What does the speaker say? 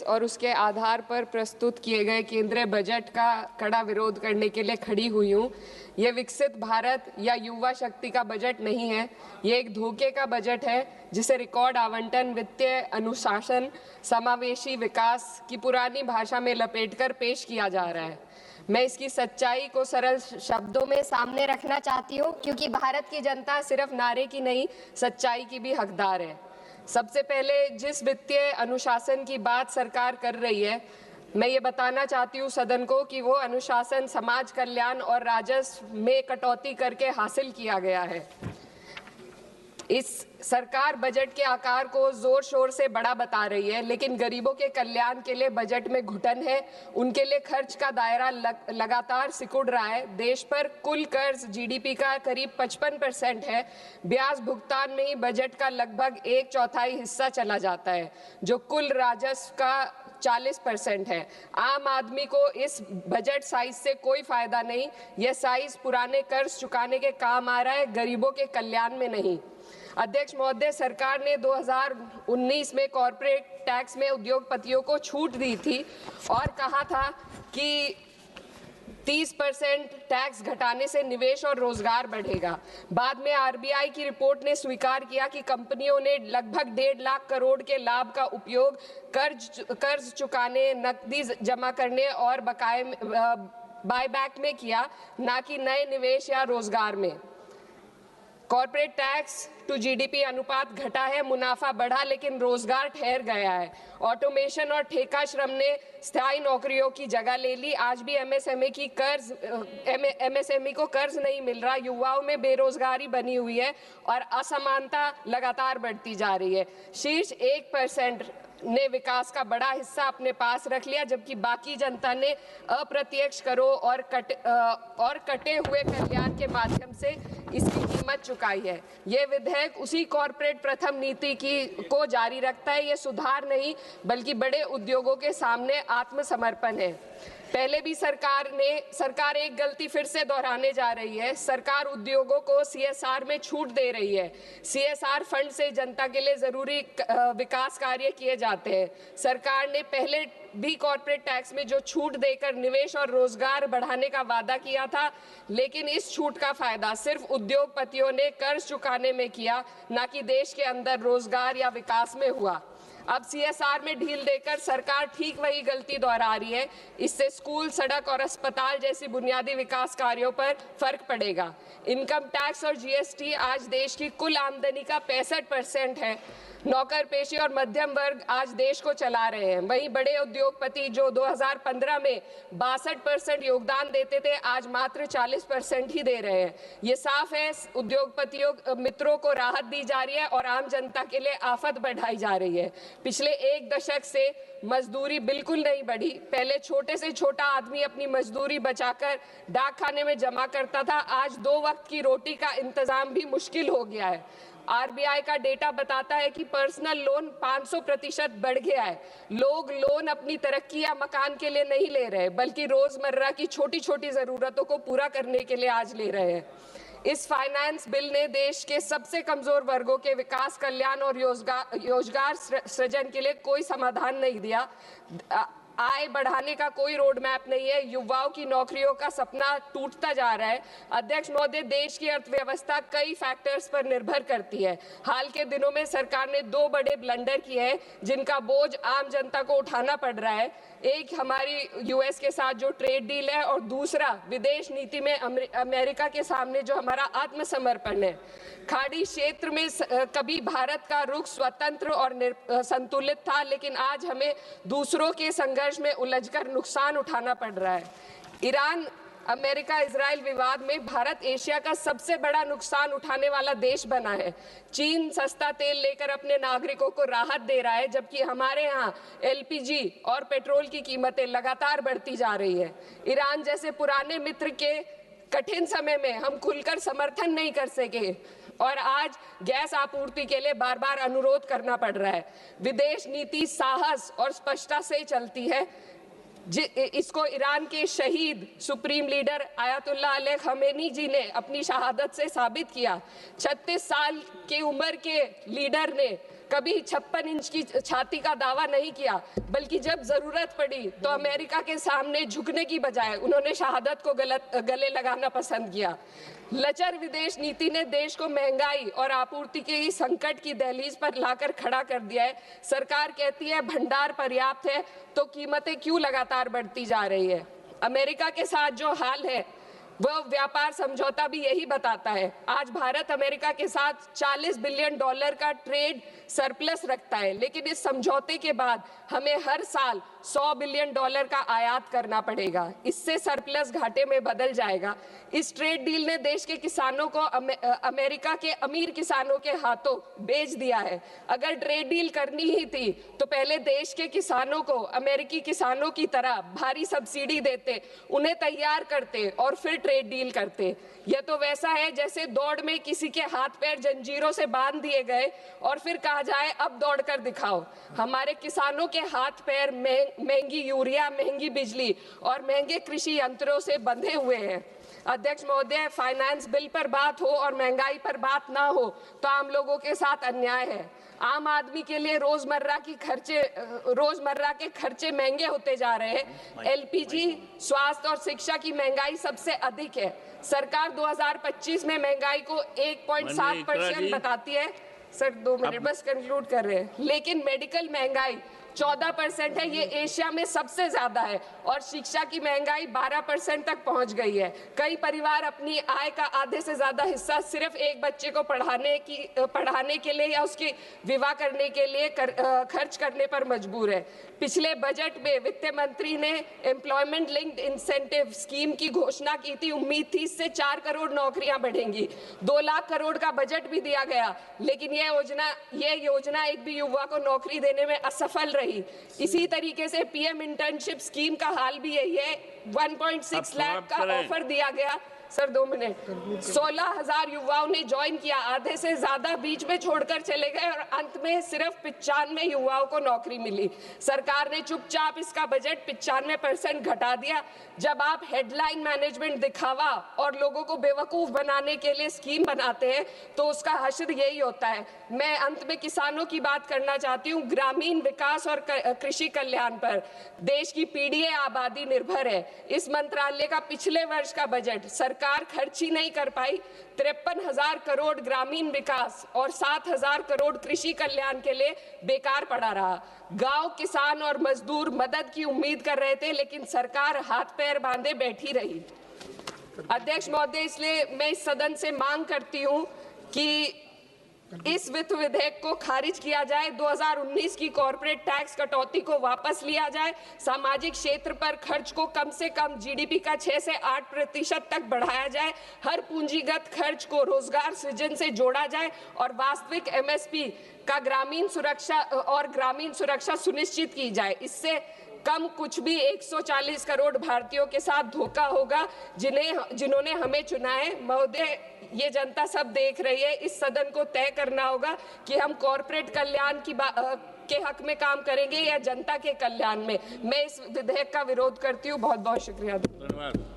और उसके आधार पर प्रस्तुत किए गए केंद्रीय बजट का कड़ा विरोध करने के लिए खड़ी हुई हूँ। ये विकसित भारत या युवा शक्ति का बजट नहीं है, ये एक धोखे का बजट है जिसे रिकॉर्ड आवंटन, वित्तीय अनुशासन, समावेशी विकास की पुरानी भाषा में लपेटकर पेश किया जा रहा है। मैं इसकी सच्चाई को सरल शब्दों में सामने रखना चाहती हूँ, क्योंकि भारत की जनता सिर्फ नारे की नहीं, सच्चाई की भी हकदार है। सबसे पहले जिस वित्तीय अनुशासन की बात सरकार कर रही है, मैं ये बताना चाहती हूँ सदन को कि वो अनुशासन समाज कल्याण और राजस्व में कटौती करके हासिल किया गया है। इस सरकार बजट के आकार को जोर शोर से बड़ा बता रही है, लेकिन गरीबों के कल्याण के लिए बजट में घुटन है। उनके लिए खर्च का दायरा लगातार सिकुड़ रहा है। देश पर कुल कर्ज जीडीपी का करीब 55% है। ब्याज भुगतान में ही बजट का लगभग 1/4 हिस्सा चला जाता है, जो कुल राजस्व का 40% है। आम आदमी को इस बजट साइज से कोई फायदा नहीं। यह साइज पुराने कर्ज चुकाने के काम आ रहा है, गरीबों के कल्याण में नहीं। अध्यक्ष महोदय, सरकार ने 2019 में कॉर्पोरेट टैक्स में उद्योगपतियों को छूट दी थी और कहा था कि 30% टैक्स घटाने से निवेश और रोजगार बढ़ेगा। बाद में आरबीआई की रिपोर्ट ने स्वीकार किया कि कंपनियों ने लगभग 1.5 लाख करोड़ के लाभ का उपयोग कर्ज चुकाने, नकदी जमा करने और बकाये बायबैक में किया, ना कि नए निवेश या रोजगार में। कॉर्पोरेट टैक्स टू जीडीपी अनुपात घटा है, मुनाफा बढ़ा, लेकिन रोजगार ठहर गया है। ऑटोमेशन और ठेका श्रम ने स्थायी नौकरियों की जगह ले ली। आज भी एमएसएमई को कर्ज नहीं मिल रहा। युवाओं में बेरोजगारी बनी हुई है और असमानता लगातार बढ़ती जा रही है। शीर्ष 1% ने विकास का बड़ा हिस्सा अपने पास रख लिया, जबकि बाकी जनता ने अप्रत्यक्ष करों और कटे हुए कल्याण के माध्यम से इसकी कीमत चुकाई है। ये विधेयक उसी कॉर्पोरेट प्रथम नीति को जारी रखता है। ये सुधार नहीं, बल्कि बड़े उद्योगों के सामने आत्मसमर्पण है। पहले भी सरकार एक गलती फिर से दोहराने जा रही है। सरकार उद्योगों को सीएसआर में छूट दे रही है। सीएसआर फंड से जनता के लिए जरूरी विकास कार्य किए जाते हैं। सरकार ने पहले भी कॉर्पोरेट टैक्स में जो छूट देकर निवेश और रोजगार बढ़ाने का वादा किया था, लेकिन इस छूट का फायदा सिर्फ उद्योगपतियों ने कर्ज चुकाने में किया, ना कि देश के अंदर रोजगार या विकास में हुआ। अब सीएसआर में ढील देकर सरकार ठीक वही गलती दोहरा रही है। इससे स्कूल, सड़क और अस्पताल जैसी बुनियादी विकास कार्यों पर फर्क पड़ेगा। इनकम टैक्स और जीएसटी आज देश की कुल आमदनी का 65% है। नौकर पेशी और मध्यम वर्ग आज देश को चला रहे हैं। वहीं बड़े उद्योगपति जो 2015 में 62% योगदान देते थे, आज मात्र 40% ही दे रहे हैं। ये साफ है, उद्योगपतियों मित्रों को राहत दी जा रही है और आम जनता के लिए आफत बढ़ाई जा रही है। पिछले 1 दशक से मजदूरी बिल्कुल नहीं बढ़ी। पहले छोटे से छोटा आदमी अपनी मजदूरी बचाकर डाक खाने में जमा करता था। आज 2 वक्त की रोटी का इंतजाम भी मुश्किल हो गया है। आरबीआई का डेटा बताता है कि पर्सनल लोन 500% बढ़ गया है। लोग लोन अपनी तरक्की या मकान के लिए नहीं ले रहे, बल्कि रोजमर्रा की छोटी छोटी जरूरतों को पूरा करने के लिए आज ले रहे हैं। इस फाइनेंस बिल ने देश के सबसे कमजोर वर्गों के विकास, कल्याण और रोजगार सृजन के लिए कोई समाधान नहीं दिया। आय बढ़ाने का कोई रोड मैप नहीं है। युवाओं की नौकरियों का सपना टूटता जा रहा है। अध्यक्ष महोदय, देश की अर्थव्यवस्था कई फैक्टर्स पर निर्भर करती है। हाल के दिनों में सरकार ने 2 बड़े ब्लंडर किए हैं, जिनका बोझ आम जनता को उठाना पड़ रहा है। एक हमारी यूएस के साथ जो ट्रेड डील है, और दूसरा विदेश नीति में अमेरिका के सामने जो हमारा आत्मसमर्पण है। खाड़ी क्षेत्र में कभी भारत का रुख स्वतंत्र और संतुलित था, लेकिन आज हमें दूसरों के संघर्ष में उलझकर नुकसान उठाना पड़ रहा है। ईरान अमेरिका इजराइल विवाद में भारत एशिया का सबसे बड़ा नुकसान उठाने वाला देश बना है। चीन सस्ता तेल लेकर अपने नागरिकों को राहत दे रहा है, जबकि हमारे यहाँ एलपीजी और पेट्रोल की कीमतें लगातार बढ़ती जा रही है। ईरान जैसे पुराने मित्र के कठिन समय में हम खुलकर समर्थन नहीं कर सके और आज गैस आपूर्ति के लिए बार बार अनुरोध करना पड़ रहा है। विदेश नीति साहस और स्पष्टता से चलती है। इसको ईरान के शहीद supreme leader Ayatollah Ali Khamenei ji ने अपनी शहादत से साबित किया। 36 साल की उम्र के लीडर ने कभी 56 इंच की छाती का दावा नहीं किया, बल्कि जब जरूरत पड़ी तो अमेरिका के सामने झुकने की बजाय उन्होंने शहादत को गले लगाना पसंद किया। लचर विदेश नीति ने देश को महंगाई और आपूर्ति के संकट की दहलीज पर लाकर खड़ा कर दिया है। सरकार कहती है भंडार पर्याप्त है, तो कीमतें क्यों लगातार बढ़ती जा रही है? अमेरिका के साथ जो हाल है वह व्यापार समझौता भी यही बताता है। आज भारत अमेरिका के साथ $40 बिलियन का ट्रेड सरप्लस रखता है, लेकिन इस समझौते के बाद हमें हर साल $100 बिलियन का आयात करना पड़ेगा। इससे सरप्लस घाटे में बदल जाएगा। इस ट्रेड डील ने देश के किसानों को अमेरिका के अमीर किसानों के हाथों बेच दिया है। अगर ट्रेड डील करनी ही थी तो पहले देश के किसानों को अमेरिकी किसानों की तरह भारी सब्सिडी देते, उन्हें तैयार करते और फिर ट्रेड डील करते। यह तो वैसा है जैसे दौड़ में किसी के हाथ पैर जंजीरों से बांध दिए गए और फिर कहा जाए अब दौड़ कर दिखाओ। हमारे किसानों के हाथ पैर महंगी यूरिया, महंगी बिजली और महंगे कृषि यंत्रों से बंधे हुए हैं। अध्यक्ष महोदय, फाइनेंस बिल पर बात हो और महंगाई पर बात ना हो तो आम लोगों के साथ अन्याय है। आम आदमी के लिए रोजमर्रा के खर्चे महंगे होते जा रहे हैं। एलपीजी, स्वास्थ्य और शिक्षा की महंगाई सबसे अधिक है। सरकार 2025 में महंगाई को 1.7% बताती है। सर 2 मिनट बस कंक्लूड कर रहे हैं। लेकिन मेडिकल महंगाई 14% है, ये एशिया में सबसे ज्यादा है। और शिक्षा की महंगाई 12% तक पहुंच गई है। कई परिवार अपनी आय का आधे से ज्यादा हिस्सा सिर्फ एक बच्चे को पढ़ाने के लिए या उसके विवाह करने के लिए खर्च करने पर मजबूर है। पिछले बजट में वित्त मंत्री ने एम्प्लॉयमेंट लिंक्ड इंसेंटिव स्कीम की घोषणा की थी। उम्मीद थी इससे 4 करोड़ नौकरियां बढ़ेंगी। 2 लाख करोड़ का बजट भी दिया गया, लेकिन ये योजना एक भी युवा को नौकरी देने में असफल रही। इसी तरीके से पीएम इंटर्नशिप स्कीम का हाल भी यही है। 1.6 लाख का ऑफर दिया गया। Sir 2 minute. 16,000 युवाओं ने ज्वाइन किया, आधे से ज्यादा बीच में छोड़कर चले गए और अंत में सिर्फ 95 युवाओं को नौकरी मिली। सरकार ने चुपचाप इसका बजट 95% घटा दिया। जब आप हेडलाइन मैनेजमेंट, दिखावा और लोगों को बेवकूफ बनाने के लिए स्कीम बनाते हैं तो उसका हश्र यही होता है। मैं अंत में किसानों की बात करना चाहती हूँ। ग्रामीण विकास और कृषि कल्याण पर देश की पीढ़ी आबादी निर्भर है। इस मंत्रालय का पिछले वर्ष का बजट सरकार खर्च ही नहीं कर पाई। 53,000 करोड़ ग्रामीण विकास और 7,000 करोड़ कृषि कल्याण के लिए बेकार पड़ा रहा। गांव, किसान और मजदूर मदद की उम्मीद कर रहे थे, लेकिन सरकार हाथ पैर बांधे बैठी रही। अध्यक्ष महोदय, इसलिए मैं इस सदन से मांग करती हूं कि इस वित्त विधेयक को खारिज किया जाए। 2019 की कॉर्पोरेट टैक्स कटौती को वापस लिया जाए। सामाजिक क्षेत्र पर खर्च को कम से कम जीडीपी का 6 से 8% तक बढ़ाया जाए। हर पूंजीगत खर्च को रोजगार सृजन से जोड़ा जाए और वास्तविक एमएसपी का ग्रामीण सुरक्षा सुनिश्चित की जाए। इससे कम कुछ भी 140 करोड़ भारतीयों के साथ धोखा होगा जिन्होंने हमें चुना है। महोदय, ये जनता सब देख रही है। इस सदन को तय करना होगा कि हम कॉर्पोरेट कल्याण के हक में काम करेंगे या जनता के कल्याण में। मैं इस विधेयक का विरोध करती हूँ। बहुत बहुत शुक्रिया। धन्यवाद।